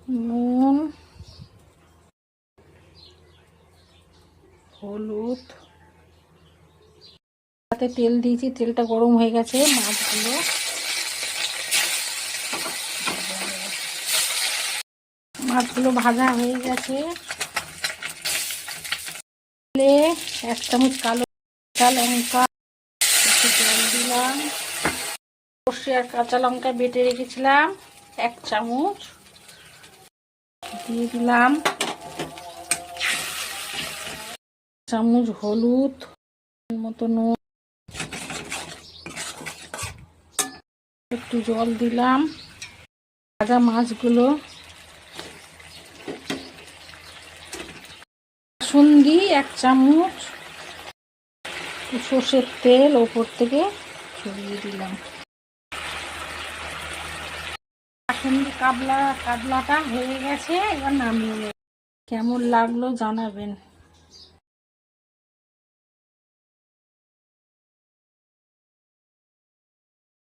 নুন, হলুদ, তাতে তেল দিয়েছি, তেলটা গরম হয়ে গেছে। মাছগুলো ভাজা হয়ে গেছে। 1 চামচ কালো লঙ্কা, একটু জল দিলাম। সর্ষে আর কাঁচা লঙ্কা বেটে রেখেছিলাম 1 চামচ দিয়ে দিলাম। 1 চামচ হলুদ, মতো নুন, একটু জল দিলাম। ভাজা মাছগুলো কাসুন্দি 1 চামচ, সর্ষের তেল ওপর থেকে ছড়িয়ে দিলাম। কাসুন্দি কাতলাটা হয়ে গেছে, এবার নামিয়ে নেব। কেমন লাগলো জানাবেন।